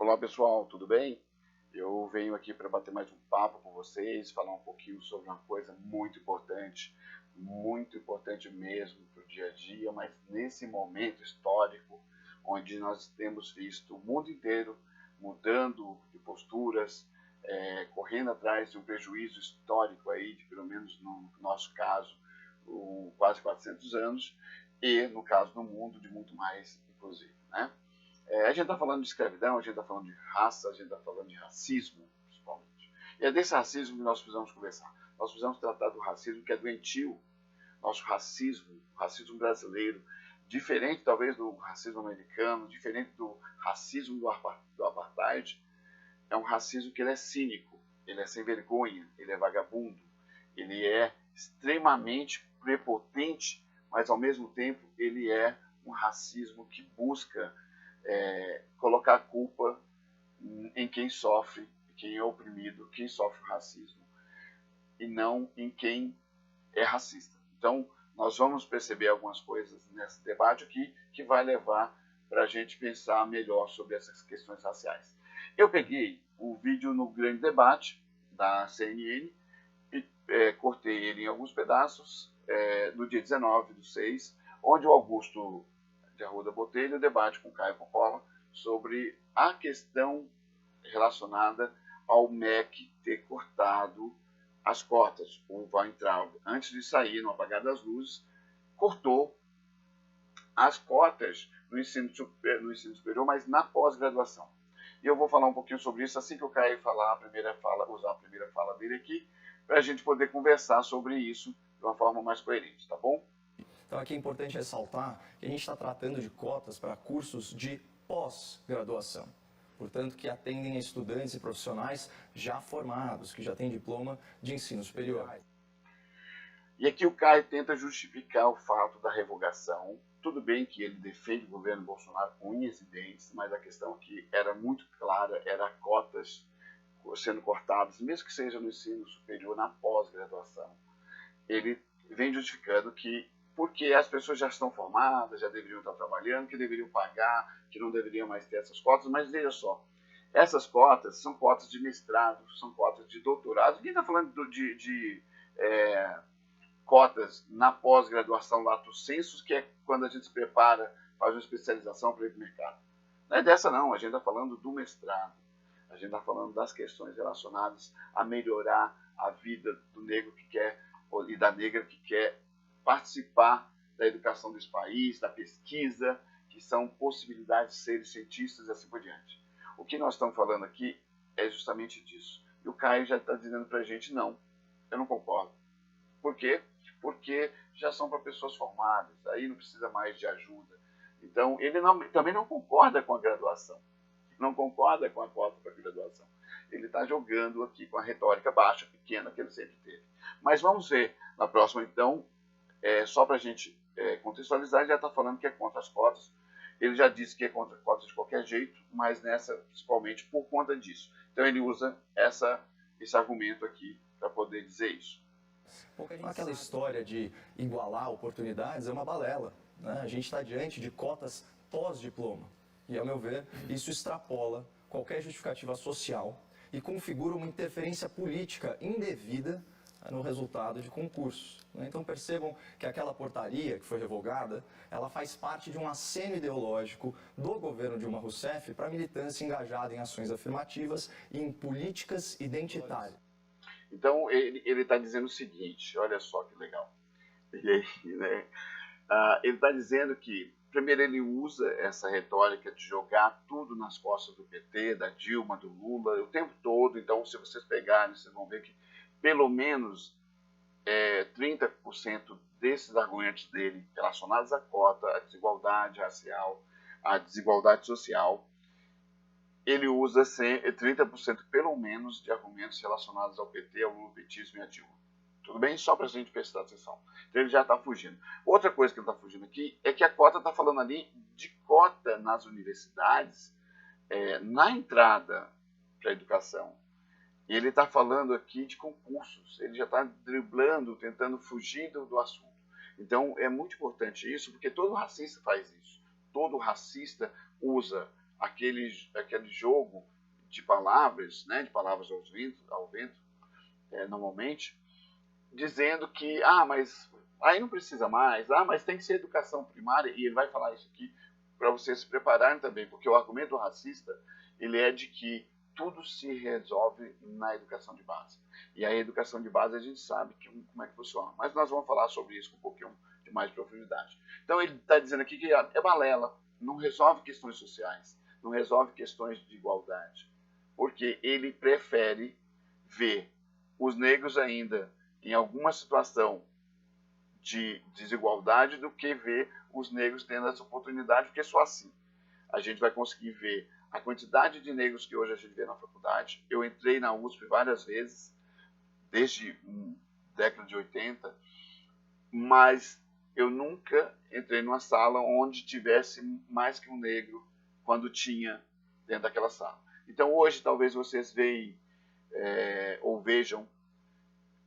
Olá pessoal, tudo bem? Eu venho aqui para bater mais um papo com vocês, falar um pouquinho sobre uma coisa muito importante mesmo para o dia a dia, mas nesse momento histórico, onde nós temos visto o mundo inteiro mudando de posturas, correndo atrás de um prejuízo histórico aí, de pelo menos no nosso caso, quase 400 anos, e no caso do mundo, de muito mais, inclusive, né? A gente está falando de escravidão, a gente está falando de raça, a gente está falando de racismo, principalmente. E é desse racismo que nós precisamos conversar. Nós precisamos tratar do racismo que é doentio, nosso racismo, o racismo brasileiro, diferente talvez do racismo americano, diferente do racismo do apartheid. É um racismo que ele é cínico, ele é sem vergonha, ele é vagabundo, ele é extremamente prepotente, mas ao mesmo tempo ele é um racismo que busca colocar a culpa em quem sofre, quem é oprimido, quem sofre o racismo, e não em quem é racista. Então, nós vamos perceber algumas coisas nesse debate aqui que vai levar para a gente pensar melhor sobre essas questões raciais. Eu peguei o vídeo no grande debate da CNN e cortei ele em alguns pedaços, no dia 19/6, onde o Augusto de Arruda Botelho debate com Caio Coppola sobre a questão relacionada ao MEC ter cortado as cotas. O Weintraub, antes de sair no apagar das luzes, cortou as cotas no ensino superior, mas na pós-graduação. E eu vou falar um pouquinho sobre isso assim que o Caio falar usar a primeira fala dele aqui, para a gente poder conversar sobre isso de uma forma mais coerente, tá bom? Então aqui é importante ressaltar que a gente está tratando de cotas para cursos de pós-graduação. Portanto, que atendem a estudantes e profissionais já formados, que já têm diploma de ensino superior. E aqui o Caio tenta justificar o fato da revogação. Tudo bem que ele defende o governo Bolsonaro com unhas e dentes, mas a questão aqui era muito clara, era cotas sendo cortadas, mesmo que seja no ensino superior, na pós-graduação. Ele vem justificando que porque as pessoas já estão formadas, já deveriam estar trabalhando, que deveriam pagar, que não deveriam mais ter essas cotas, mas veja só, essas cotas são cotas de mestrado, são cotas de doutorado, ninguém está falando de cotas na pós-graduação lato sensu, que é quando a gente se prepara, faz uma especialização para ir para o mercado. Não é dessa não, a gente está falando do mestrado, a gente está falando das questões relacionadas a melhorar a vida do negro que quer, e da negra que quer participar da educação desse país, da pesquisa, que são possibilidades de serem cientistas e assim por diante. O que nós estamos falando aqui é justamente disso. E o Caio já está dizendo para a gente, não, eu não concordo. Por quê? Porque já são para pessoas formadas, aí não precisa mais de ajuda. Então, ele também não concorda com a graduação, não concorda com a cota para a graduação. Ele está jogando aqui com a retórica baixa, pequena, que ele sempre teve. Mas vamos ver na próxima, então, só para a gente contextualizar, ele já está falando que é contra as cotas. Ele já disse que é contra cotas de qualquer jeito, mas nessa, principalmente por conta disso. Então ele usa esse argumento aqui para poder dizer isso. Aquela história de igualar oportunidades é uma balela, né? A gente está diante de cotas pós-diploma. E, ao meu ver, isso extrapola qualquer justificativa social e configura uma interferência política indevida no resultado de concursos. Então percebam que aquela portaria que foi revogada, ela faz parte de um aceno ideológico do governo Dilma Rousseff para a militância engajada em ações afirmativas e em políticas identitárias. Então ele está dizendo o seguinte, olha só que legal. E aí, né? Ele está dizendo que, primeiro, ele usa essa retórica de jogar tudo nas costas do PT, da Dilma, do Lula, o tempo todo. Então, se vocês pegarem, vocês vão ver que pelo menos 30% desses argumentos dele relacionados à cota, à desigualdade racial, à desigualdade social, ele usa 30% pelo menos de argumentos relacionados ao PT, ao lulopetismo e à Dilma. Tudo bem? Só para a gente prestar atenção. Então ele já está fugindo. Outra coisa que ele está fugindo aqui é que a cota está falando ali de cota nas universidades, na entrada para a educação. E ele está falando aqui de concursos. Ele já está driblando, tentando fugir do assunto. Então é muito importante isso, porque todo racista faz isso. Todo racista usa aquele jogo de palavras, né, de palavras ao vento, normalmente, dizendo que, mas aí não precisa mais, mas tem que ser educação primária, e ele vai falar isso aqui para vocês se prepararem também, porque o argumento racista, ele é de que tudo se resolve na educação de base. E a educação de base a gente sabe como é que funciona, mas nós vamos falar sobre isso com um pouquinho de mais profundidade. Então ele está dizendo aqui que é balela, não resolve questões sociais, não resolve questões de igualdade, porque ele prefere ver os negros ainda em alguma situação de desigualdade do que ver os negros tendo essa oportunidade, porque só assim a gente vai conseguir ver a quantidade de negros que hoje a gente vê na faculdade. Eu entrei na USP várias vezes, desde a década de 80, mas eu nunca entrei numa sala onde tivesse mais que um negro quando tinha dentro daquela sala. Então hoje talvez vocês vejam ou vejam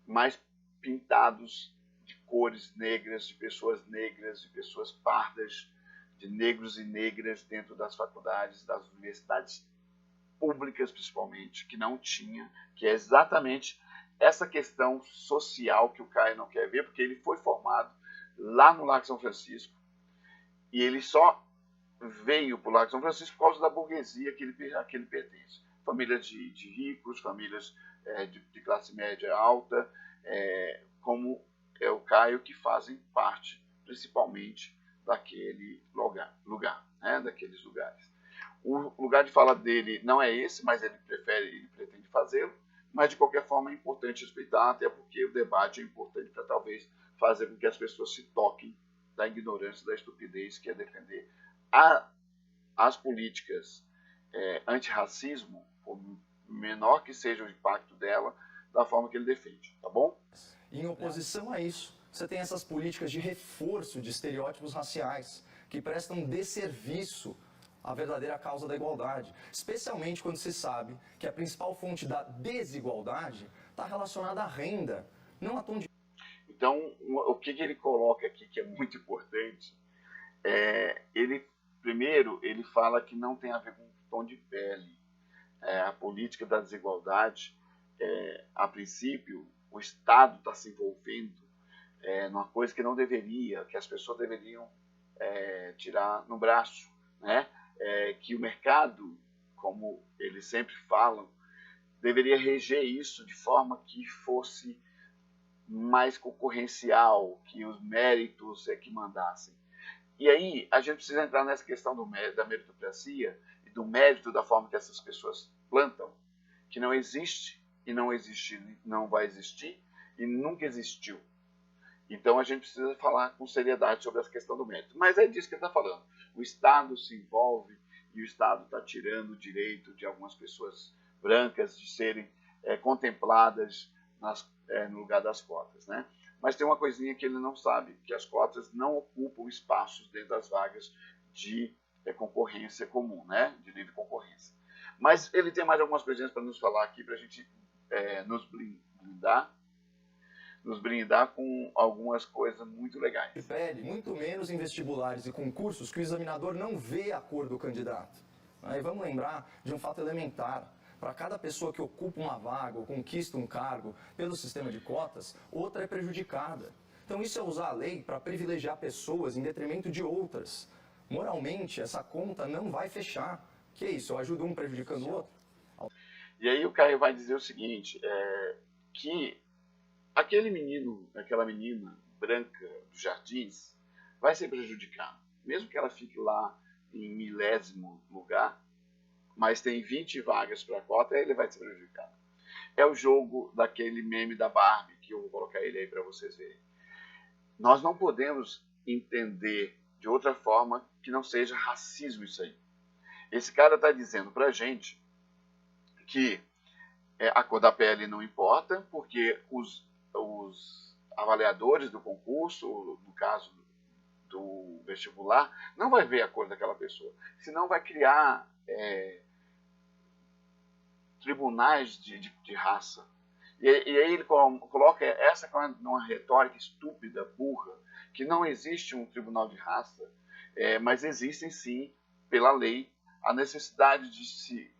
mais pintados de cores negras, de pessoas pardas, de negros e negras dentro das faculdades, das universidades públicas principalmente, que não tinha, que é exatamente essa questão social que o Caio não quer ver, porque ele foi formado lá no Largo São Francisco e ele só veio para o Largo São Francisco por causa da burguesia que ele pertence. Famílias de ricos, famílias de classe média alta, como é o Caio, que fazem parte principalmente daquele lugar, né, daqueles lugares. O lugar de fala dele não é esse, mas ele pretende fazê-lo, mas de qualquer forma é importante respeitar, até porque o debate é importante para talvez fazer com que as pessoas se toquem da ignorância, da estupidez, que é defender as políticas antirracismo, por menor que seja o impacto dela, da forma que ele defende, tá bom? Em oposição a isso, você tem essas políticas de reforço de estereótipos raciais, que prestam desserviço à verdadeira causa da igualdade, especialmente quando se sabe que a principal fonte da desigualdade está relacionada à renda, não a tom de... Então, o que ele coloca aqui que é muito importante, primeiro, ele fala que não tem a ver com tom de pele. A política da desigualdade, a princípio, o Estado está se envolvendo numa coisa que não deveria, que as pessoas deveriam tirar no braço, né? Que o mercado, como eles sempre falam, deveria reger isso de forma que fosse mais concorrencial, que os méritos que mandassem. E aí a gente precisa entrar nessa questão da meritocracia e do mérito da forma que essas pessoas plantam, que não existe e não vai existir e nunca existiu. Então a gente precisa falar com seriedade sobre essa questão do mérito. Mas é disso que ele está falando. O Estado se envolve e o Estado está tirando o direito de algumas pessoas brancas de serem contempladas no lugar das cotas, né? Mas tem uma coisinha que ele não sabe, que as cotas não ocupam espaços dentro das vagas de concorrência comum, né? De livre concorrência. Mas ele tem mais algumas coisinhas para nos falar aqui, para a gente nos brindar com algumas coisas muito legais. Pele, muito menos em vestibulares e concursos que o examinador não vê a cor do candidato. Aí vamos lembrar de um fato elementar. Para cada pessoa que ocupa uma vaga ou conquista um cargo pelo sistema de cotas, outra é prejudicada. Então isso é usar a lei para privilegiar pessoas em detrimento de outras. Moralmente, essa conta não vai fechar. Que é isso? Eu ajudo um prejudicando o outro? E aí o Caio vai dizer o seguinte, que aquela menina branca dos jardins vai ser prejudicada. Mesmo que ela fique lá em milésimo lugar, mas tem 20 vagas para a cota, ele vai ser prejudicado. É o jogo daquele meme da Barbie, que eu vou colocar ele aí para vocês verem. Nós não podemos entender de outra forma que não seja racismo isso aí. Esse cara está dizendo para a gente que a cor da pele não importa, porque os avaliadores do concurso, no caso do vestibular, não vai ver a cor daquela pessoa. Senão vai criar tribunais de raça. E aí ele coloca essa numa retórica estúpida, burra, que não existe um tribunal de raça, mas existem sim, pela lei, a necessidade de se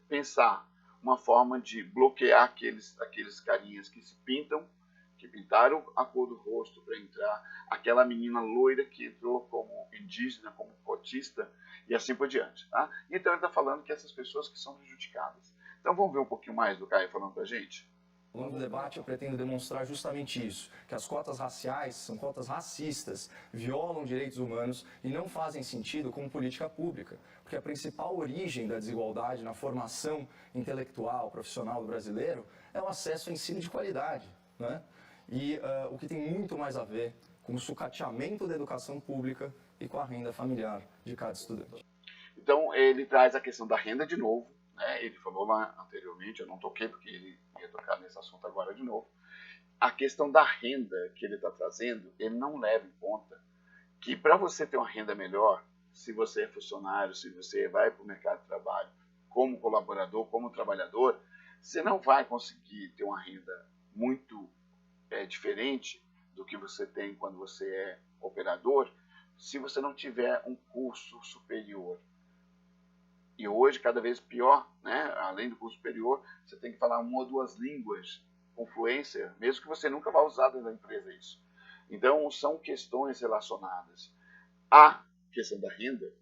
pensar uma forma de bloquear aqueles carinhas que se pintam, que pintaram a cor do rosto para entrar, aquela menina loira que entrou como indígena, como cotista, e assim por diante. Tá? Então ele está falando que essas pessoas que são prejudicadas. Então vamos ver um pouquinho mais do Caio falando para a gente? Ao longo do debate eu pretendo demonstrar justamente isso, que as cotas raciais são cotas racistas, violam direitos humanos e não fazem sentido como política pública, porque a principal origem da desigualdade na formação intelectual, profissional do brasileiro é o acesso ao ensino de qualidade, né? E o que tem muito mais a ver com o sucateamento da educação pública e com a renda familiar de cada estudante. Então ele traz a questão da renda de novo, né? Ele falou lá anteriormente, eu não toquei porque ele ia tocar nesse assunto agora de novo. A questão da renda que ele está trazendo, ele não leva em conta que para você ter uma renda melhor, se você é funcionário, se você vai para o mercado de trabalho como colaborador, como trabalhador, você não vai conseguir ter uma renda muito diferente do que você tem quando você é operador, se você não tiver um curso superior. E hoje, cada vez pior, né? Além do curso superior, você tem que falar uma ou duas línguas com fluência, mesmo que você nunca vá usar dentro da empresa isso. Então, são questões relacionadas à questão da renda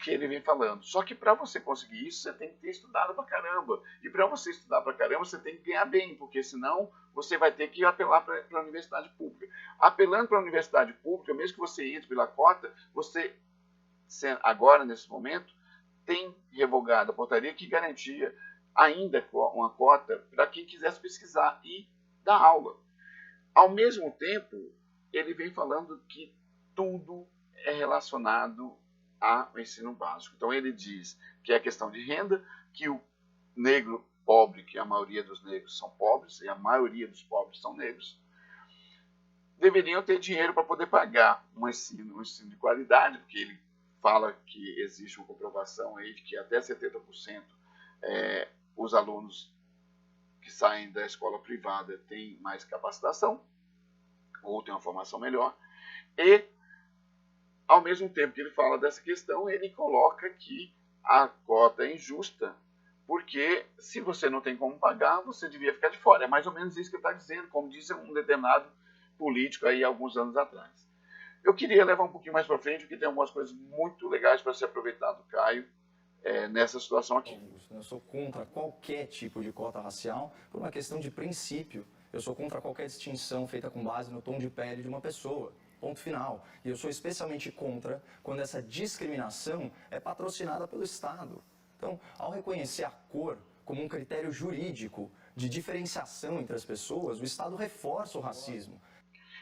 que ele vem falando. Só que para você conseguir isso, você tem que ter estudado pra caramba. E para você estudar pra caramba, você tem que ganhar bem, porque senão você vai ter que apelar para a universidade pública. Apelando para a universidade pública, mesmo que você entre pela cota, você, agora, nesse momento, tem revogado a portaria que garantia ainda uma cota para quem quisesse pesquisar e dar aula. Ao mesmo tempo, ele vem falando que tudo é relacionado ao ensino básico. Então ele diz que é a questão de renda, que o negro pobre, que a maioria dos negros são pobres, e a maioria dos pobres são negros, deveriam ter dinheiro para poder pagar um ensino de qualidade, porque ele fala que existe uma comprovação aí de que até 70% os alunos que saem da escola privada têm mais capacitação, ou têm uma formação melhor, e ao mesmo tempo que ele fala dessa questão, ele coloca que a cota é injusta, porque se você não tem como pagar, você devia ficar de fora. É mais ou menos isso que ele está dizendo, como disse um determinado político aí alguns anos atrás. Eu queria levar um pouquinho mais para frente, porque tem algumas coisas muito legais para se aproveitar do Caio nessa situação aqui. Eu sou contra qualquer tipo de cota racial por uma questão de princípio. Eu sou contra qualquer distinção feita com base no tom de pele de uma pessoa. Ponto final. E eu sou especialmente contra quando essa discriminação é patrocinada pelo Estado. Então, ao reconhecer a cor como um critério jurídico de diferenciação entre as pessoas, o Estado reforça o racismo.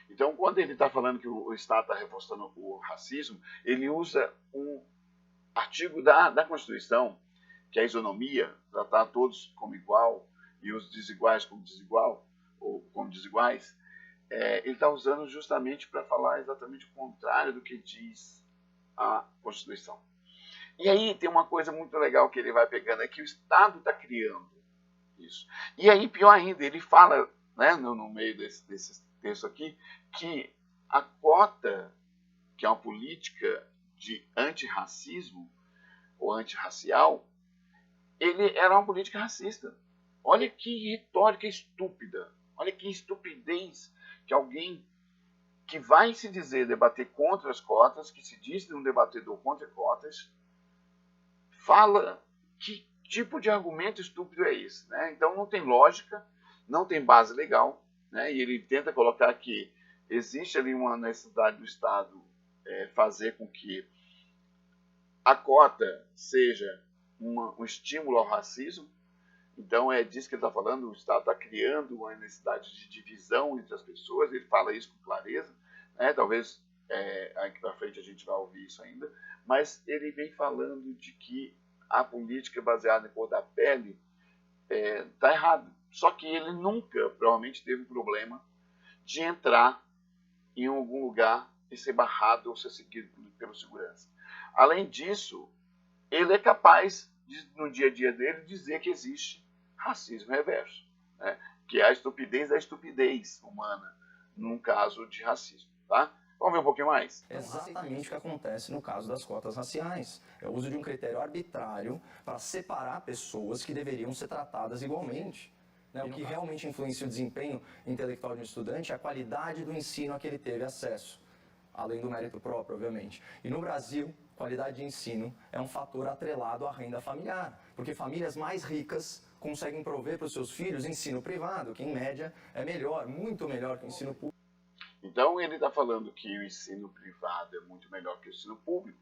Então, quando ele está falando que o Estado está reforçando o racismo, ele usa um artigo da Constituição, que é a isonomia, tratar todos como igual e os desiguais como desigual, ou como desiguais. Ele está usando justamente para falar exatamente o contrário do que diz a Constituição. E aí tem uma coisa muito legal que ele vai pegando, é que o Estado está criando isso. E aí, pior ainda, ele fala, né, no meio desse texto aqui, que a cota, que é uma política de antirracismo, ou antirracial, ele era uma política racista. Olha que retórica estúpida, olha que estupidez que alguém que vai se dizer debater contra as cotas, que se diz um debatedor contra cotas, fala que tipo de argumento estúpido é esse, né? Então não tem lógica, não tem base legal, né? E ele tenta colocar que existe ali uma necessidade do Estado fazer com que a cota seja um estímulo ao racismo. Então é disso que ele está falando, o Estado está criando uma necessidade de divisão entre as pessoas, ele fala isso com clareza, né? Talvez aqui para frente a gente vai ouvir isso ainda, mas ele vem falando de que a política baseada em cor da pele está errada. Só que ele nunca, provavelmente, teve um problema de entrar em algum lugar e ser barrado ou ser seguido pelo segurança. Além disso, ele é capaz, no dia a dia dele, dizer que existe racismo reverso, né? Que é a estupidez da estupidez humana, num caso de racismo. Tá? Vamos ver um pouquinho mais? Exatamente o que acontece no caso das cotas raciais. É o uso de um critério arbitrário para separar pessoas que deveriam ser tratadas igualmente. O que realmente influencia o desempenho intelectual de um estudante é a qualidade do ensino a que ele teve acesso, além do mérito próprio, obviamente. E no Brasil, qualidade de ensino é um fator atrelado à renda familiar, porque famílias mais ricas conseguem prover para os seus filhos ensino privado, que em média é melhor, muito melhor que o ensino público. Então ele está falando que o ensino privado é muito melhor que o ensino público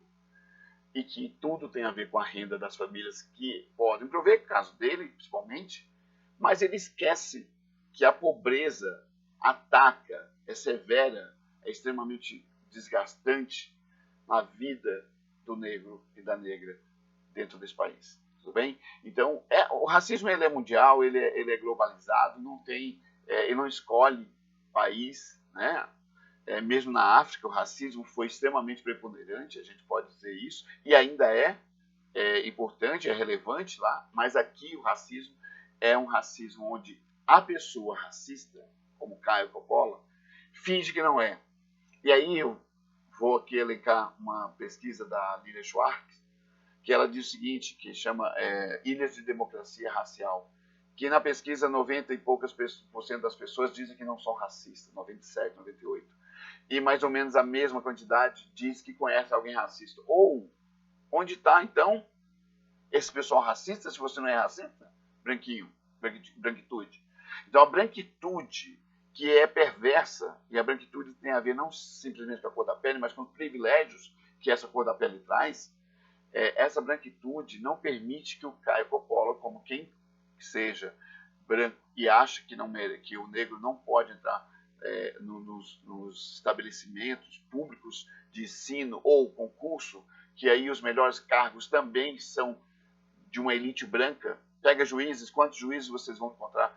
e que tudo tem a ver com a renda das famílias que podem prover, caso dele principalmente, mas ele esquece que a pobreza ataca, é severa, é extremamente desgastante na vida do negro e da negra dentro desse país. Tudo bem? Então, o racismo ele é mundial, ele é globalizado, não tem, ele não escolhe país, né? Mesmo na África, o racismo foi extremamente preponderante, a gente pode dizer isso, e ainda é importante, é relevante lá, mas aqui o racismo é um racismo onde a pessoa racista, como Caio Coppola, finge que não é. E aí eu vou aqui elencar uma pesquisa da Lilia Schwartz, que ela diz o seguinte, que chama Ilhas de Democracia Racial, que na pesquisa 90 e poucas % das pessoas dizem que não são racistas, 97, 98. E mais ou menos a mesma quantidade diz que conhece alguém racista. Ou, onde está então esse pessoal racista, se você não é racista? Branquinho, branquitude. Então a branquitude, que é perversa, e a branquitude tem a ver não simplesmente com a cor da pele, mas com os privilégios que essa cor da pele traz, essa branquitude não permite que o Caio Coppola, como quem seja branco e acha que, que o negro não pode entrar nos estabelecimentos públicos de ensino ou concurso, que aí os melhores cargos também são de uma elite branca. Pega juízes, quantos juízes vocês vão encontrar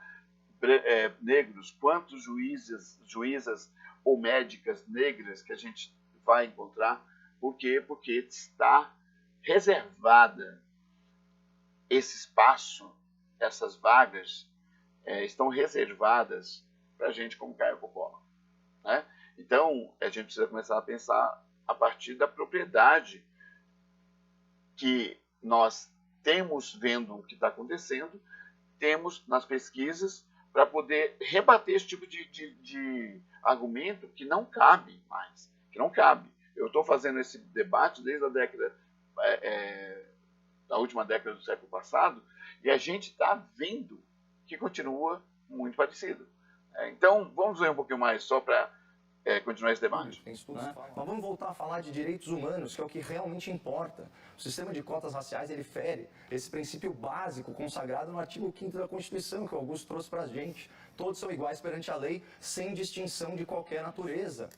negros? Quantos juízas ou médicas negras que a gente vai encontrar? Por quê? Porque está reservada esse espaço, essas vagas estão reservadas para gente como Caio Coppola, né? Então, a gente precisa começar a pensar a partir da propriedade que nós temos vendo o que está acontecendo, temos nas pesquisas para poder rebater esse tipo de argumento que não cabe mais, que não cabe. Eu estou fazendo esse debate desde a década, da última década do século passado, e a gente está vendo que continua muito parecido. Então, vamos ver um pouquinho mais, só para continuar esse debate. Tem estudos, né? Mas vamos voltar a falar de direitos humanos, que é o que realmente importa. O sistema de cotas raciais, ele fere esse princípio básico consagrado no artigo 5º da Constituição, que o Augusto trouxe para a gente. Todos são iguais perante a lei, sem distinção de qualquer natureza.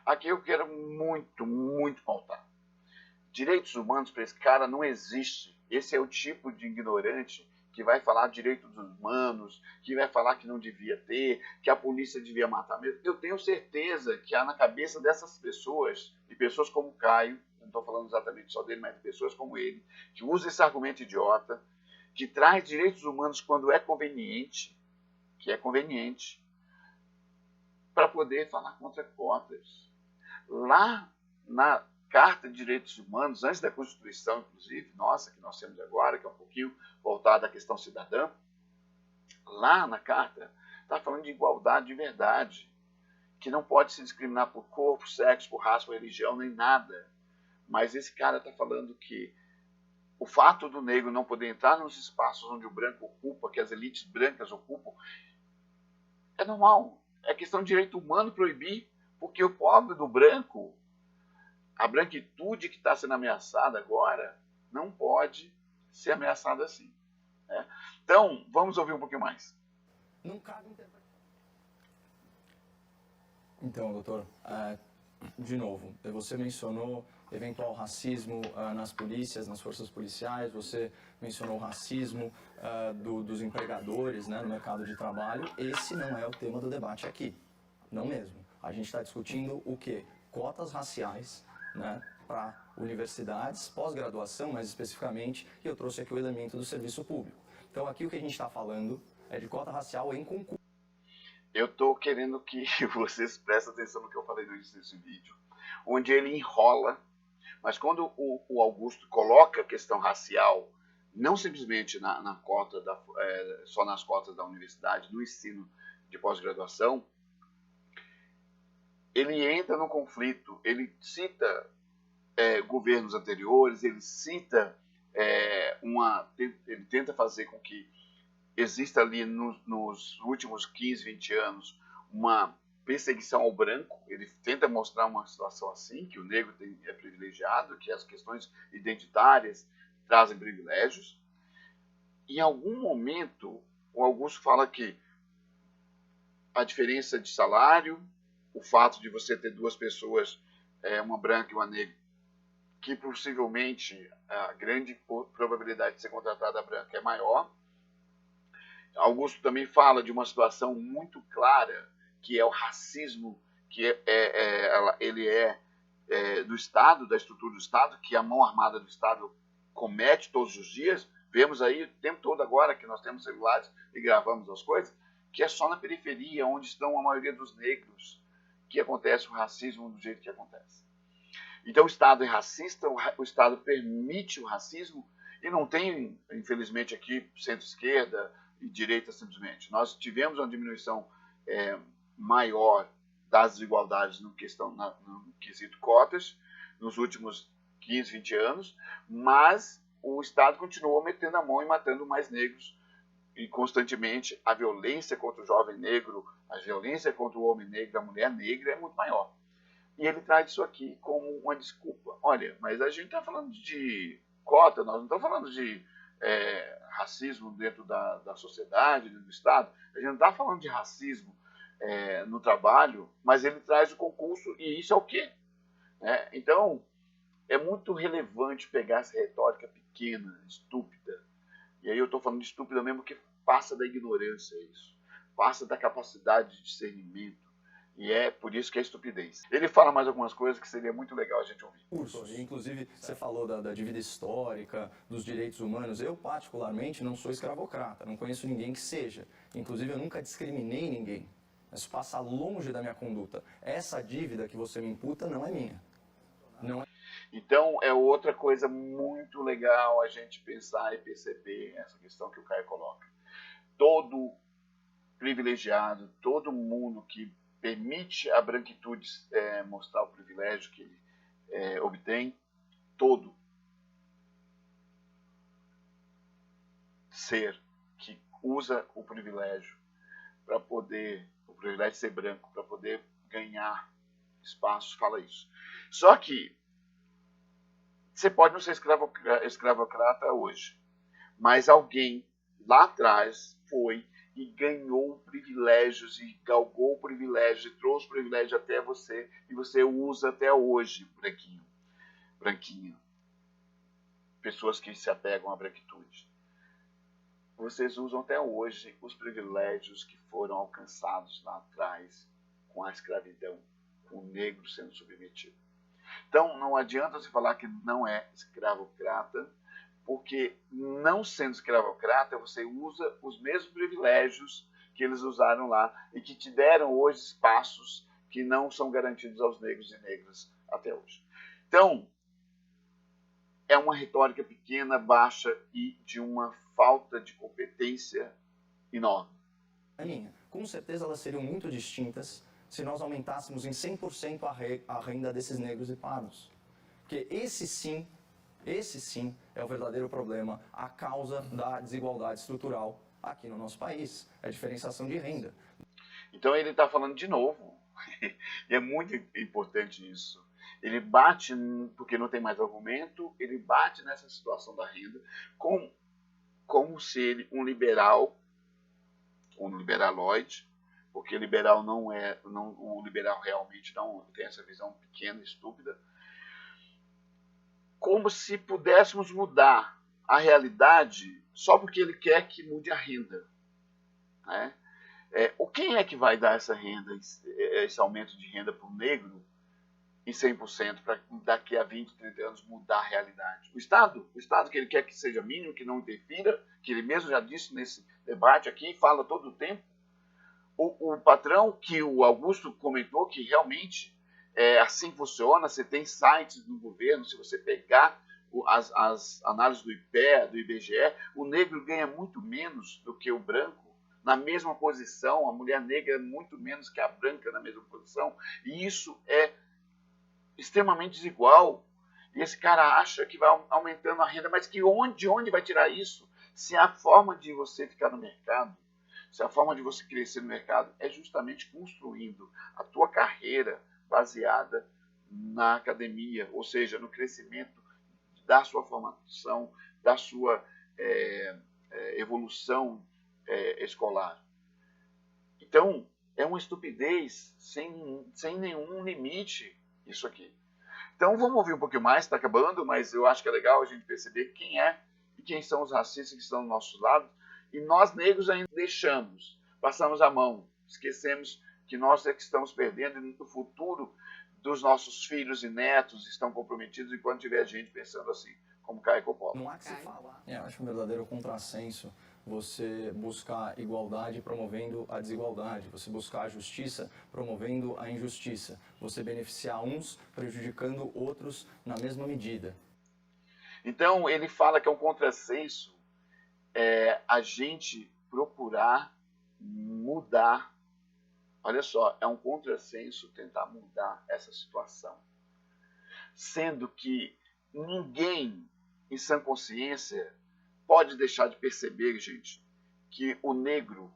Aqui eu quero muito, muito pautar. Direitos humanos para esse cara não existe. Esse é o tipo de ignorante que vai falar de direitos humanos, que vai falar que não devia ter, que a polícia devia matar mesmo. Eu tenho certeza que há na cabeça dessas pessoas, de pessoas como Caio, não estou falando exatamente só dele, mas de pessoas como ele, que usa esse argumento idiota, que traz direitos humanos quando é conveniente, que é conveniente, para poder falar contra cotas. Lá na Carta de Direitos Humanos, antes da Constituição, inclusive, nossa, que nós temos agora, que é um pouquinho voltada à questão cidadã, lá na Carta está falando de igualdade de verdade, que não pode se discriminar por cor, por sexo, por raça, por religião, nem nada. Mas esse cara está falando que o fato do negro não poder entrar nos espaços onde o branco ocupa, que as elites brancas ocupam, é normal. É questão de direito humano proibir, porque o pobre do branco, a branquitude que está sendo ameaçada agora, não pode ser ameaçada assim. Né? Então, vamos ouvir um pouquinho mais. Não cabe interpretação. Então, doutor, de novo, você mencionou eventual racismo nas polícias, nas forças policiais, você mencionou o racismo dos empregadores, né, no mercado de trabalho. Esse não é o tema do debate aqui, não mesmo. A gente está discutindo o quê? Cotas raciais, né, para universidades, pós-graduação mais especificamente, e eu trouxe aqui o elemento do serviço público. Então aqui o que a gente está falando é de cota racial em concurso. Eu estou querendo que vocês prestem atenção no que eu falei no início desse vídeo. onde ele enrola, mas quando o Augusto coloca a questão racial, não simplesmente na cota só nas cotas da universidade, no ensino de pós-graduação, ele entra no conflito, ele cita governos anteriores, ele cita ele tenta fazer com que exista ali nos últimos 15, 20 anos uma perseguição ao branco. Ele tenta mostrar uma situação assim, que o negro é privilegiado, que as questões identitárias trazem privilégios. Em algum momento, o Augusto fala que a diferença de salário, o fato de você ter duas pessoas, uma branca e uma negra, que possivelmente a grande probabilidade de ser contratada branca é maior. Augusto também fala de uma situação muito clara, que é o racismo, que ele é do Estado, da estrutura do Estado, que a mão armada do Estado comete todos os dias. Vemos aí o tempo todo agora que nós temos celulares e gravamos as coisas, que é só na periferia, onde estão a maioria dos negros, que acontece o racismo do jeito que acontece. Então o Estado é racista, o Estado permite o racismo, e não tem, infelizmente, aqui centro-esquerda e direita simplesmente. Nós tivemos uma diminuição maior das desigualdades no quesito cotas nos últimos 15, 20 anos, mas o Estado continuou metendo a mão e matando mais negros, e constantemente a violência contra o jovem negro, a violência contra o homem negro, a mulher negra é muito maior. E ele traz isso aqui como uma desculpa. Olha, mas a gente está falando de cota, nós não estamos falando de racismo dentro da sociedade, dentro do Estado. A gente não está falando de racismo no trabalho, mas ele traz o concurso, e isso é o quê? Então, é muito relevante pegar essa retórica pequena, estúpida. E aí eu estou falando de estúpida mesmo, porque passa da ignorância isso. Passa da capacidade de discernimento. E é por isso que é estupidez. Ele fala mais algumas coisas que seria muito legal a gente ouvir. Inclusive, você falou da dívida histórica, dos direitos humanos. Eu, particularmente, não sou escravocrata, não conheço ninguém que seja. Inclusive, eu nunca discriminei ninguém. Isso passa longe da minha conduta. Essa dívida que você me imputa não é minha. Não é... Então, é outra coisa muito legal a gente pensar e perceber essa questão que o Caio coloca. Todo privilegiado, todo mundo que permite a branquitude mostrar o privilégio que ele obtém, todo ser que usa o privilégio de ser branco, para poder ganhar espaço, fala isso. Só que você pode não ser escravocrata hoje, mas alguém lá atrás foi e ganhou privilégios, e galgou privilégios, e trouxe privilégios até você, e você usa até hoje, branquinho, branquinha. Pessoas que se apegam à branquitude. Vocês usam até hoje os privilégios que foram alcançados lá atrás com a escravidão, com o negro sendo submetido. Então, não adianta você falar que não é escravocrata, porque não sendo escravocrata, você usa os mesmos privilégios que eles usaram lá e que te deram hoje espaços que não são garantidos aos negros e negras até hoje. Então, é uma retórica pequena, baixa e de uma falta de competência enorme. Com certeza elas seriam muito distintas se nós aumentássemos em 100% a renda desses negros e pardos. Porque esse sim é o verdadeiro problema, a causa da desigualdade estrutural aqui no nosso país, é a diferenciação de renda. Então ele está falando de novo, e é muito importante isso. Ele bate, porque não tem mais argumento, ele bate nessa situação da renda, como se ele, um liberaloide, porque liberal o liberal realmente não tem essa visão pequena, estúpida, como se pudéssemos mudar a realidade só porque ele quer que mude a renda. Né? Quem é que vai dar essa renda, esse aumento de renda para o negro em 100% para daqui a 20, 30 anos mudar a realidade? O Estado que ele quer que seja mínimo, que não interfira, que ele mesmo já disse nesse debate aqui, fala todo o tempo. O patrão, que o Augusto comentou, que realmente assim funciona. Você tem sites do governo, se você pegar as análises do IPEA, do IBGE, o negro ganha muito menos do que o branco na mesma posição, a mulher negra é muito menos que a branca na mesma posição, e isso é extremamente desigual. E esse cara acha que vai aumentando a renda, mas de onde vai tirar isso? Se a forma de você ficar no mercado, se a forma de você crescer no mercado é justamente construindo a tua carreira baseada na academia, ou seja, no crescimento da sua formação, da sua evolução escolar. Então, é uma estupidez sem nenhum limite isso aqui. Então, vamos ouvir um pouquinho mais, está acabando, mas eu acho que é legal a gente perceber quem é e quem são os racistas que estão do nosso lado. E nós, negros, ainda passamos a mão, esquecemos que nós é que estamos perdendo e no futuro dos nossos filhos e netos estão comprometidos enquanto tiver gente pensando assim, como Caio Coppola. Não há que se falar. Eu acho um verdadeiro contrassenso você buscar igualdade promovendo a desigualdade, você buscar a justiça promovendo a injustiça, você beneficiar uns prejudicando outros na mesma medida. Então ele fala que é um contrassenso a gente procurar mudar. Olha só, é um contrassenso tentar mudar essa situação. Sendo que ninguém em sã consciência pode deixar de perceber, gente, que o negro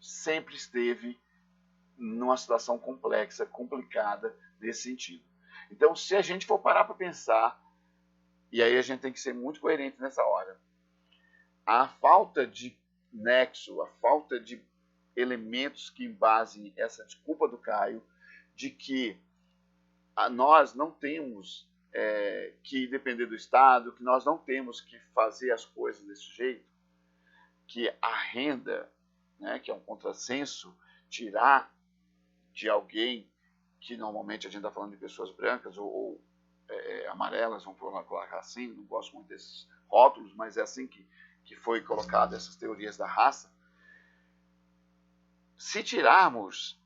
sempre esteve numa situação complexa, complicada nesse sentido. Então, se a gente for parar para pensar, e aí a gente tem que ser muito coerente nessa hora, a falta de nexo, a falta de elementos que embasem essa desculpa do Caio, de que nós não temos que depender do Estado, que nós não temos que fazer as coisas desse jeito, que a renda, né, que é um contrassenso, tirar de alguém, que normalmente a gente está falando de pessoas brancas ou amarelas, vamos colocar assim, não gosto muito desses rótulos, mas é assim que foi colocado essas teorias da raça. Se tirarmos,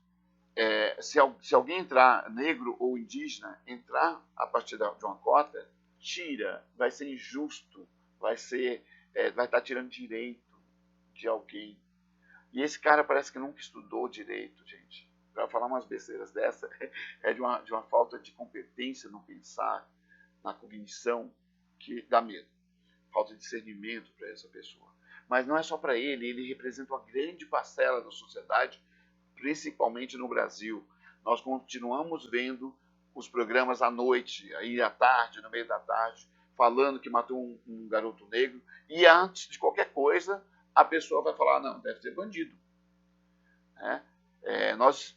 se alguém entrar, negro ou indígena, entrar a partir de uma cota, vai ser injusto, vai estar tirando direito de alguém. E esse cara parece que nunca estudou direito, gente. Para falar umas besteiras dessa, é de uma falta de competência no pensar, na cognição, que dá medo. Falta de discernimento para essa pessoa. Mas não é só para ele representa uma grande parcela da sociedade, principalmente no Brasil. Nós continuamos vendo os programas à noite, aí à tarde, no meio da tarde, falando que matou um garoto negro, e antes de qualquer coisa, a pessoa vai falar, não, deve ser bandido. Nós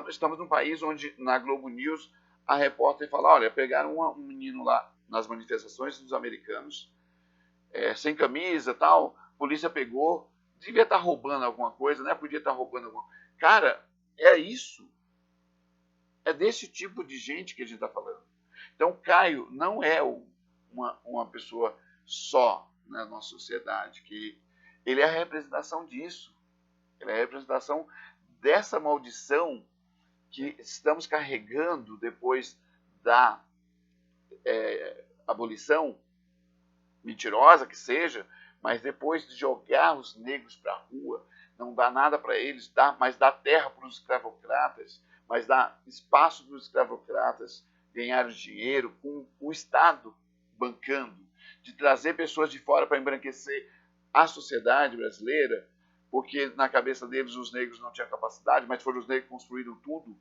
estamos num país onde, na Globo News, a repórter fala, olha, pegaram um menino lá nas manifestações dos americanos, sem camisa e tal, a polícia pegou, devia estar roubando alguma coisa, né? Podia estar roubando alguma coisa. Cara, é isso. É desse tipo de gente que a gente está falando. Então, Caio não é uma pessoa só na nossa sociedade, que ele é a representação disso. Ele é a representação dessa maldição que estamos carregando depois da abolição, mentirosa que seja, mas depois de jogar os negros para a rua, não dá nada para eles, mas dá terra para os escravocratas, mas dá espaço para os escravocratas ganharem dinheiro com o Estado bancando, de trazer pessoas de fora para embranquecer a sociedade brasileira, porque na cabeça deles os negros não tinham capacidade, mas foram os negros que construíram tudo.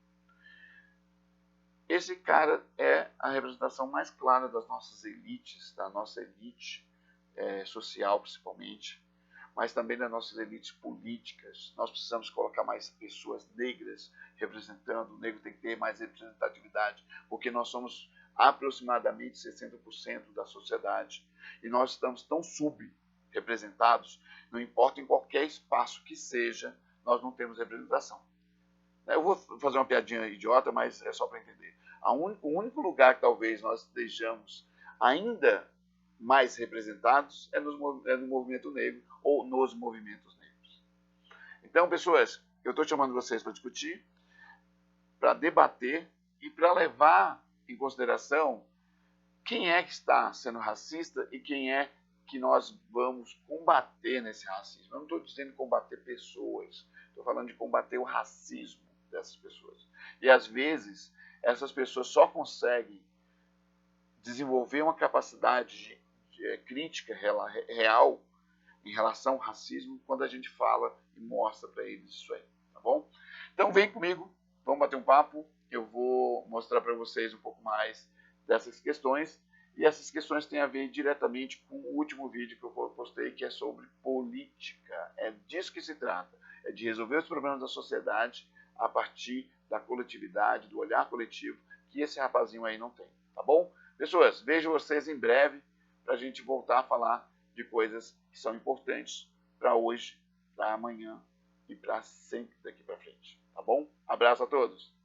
Esse cara é a representação mais clara das nossas elites, da nossa elite social principalmente, mas também das nossas elites políticas. Nós precisamos colocar mais pessoas negras representando, o negro tem que ter mais representatividade, porque nós somos aproximadamente 60% da sociedade e nós estamos tão subrepresentados, não importa em qualquer espaço que seja, nós não temos representação. Eu vou fazer uma piadinha idiota, mas é só para entender. O único lugar que talvez nós estejamos ainda mais representados é no movimento negro ou nos movimentos negros. Então, pessoas, eu estou chamando vocês para discutir, para debater, e para levar em consideração quem é que está sendo racista e quem é que nós vamos combater nesse racismo. Eu não estou dizendo combater pessoas, estou falando de combater o racismo dessas pessoas. E às vezes essas pessoas só conseguem desenvolver uma capacidade de crítica real em relação ao racismo quando a gente fala e mostra para eles isso aí, tá bom? Então vem comigo, vamos bater um papo, eu vou mostrar para vocês um pouco mais dessas questões, e essas questões têm a ver diretamente com o último vídeo que eu postei, que é sobre política. É disso que se trata, é de resolver os problemas da sociedade a partir da coletividade, do olhar coletivo, que esse rapazinho aí não tem, tá bom? Pessoas, vejo vocês em breve para a gente voltar a falar de coisas que são importantes para hoje, para amanhã e para sempre daqui para frente, tá bom? Abraço a todos!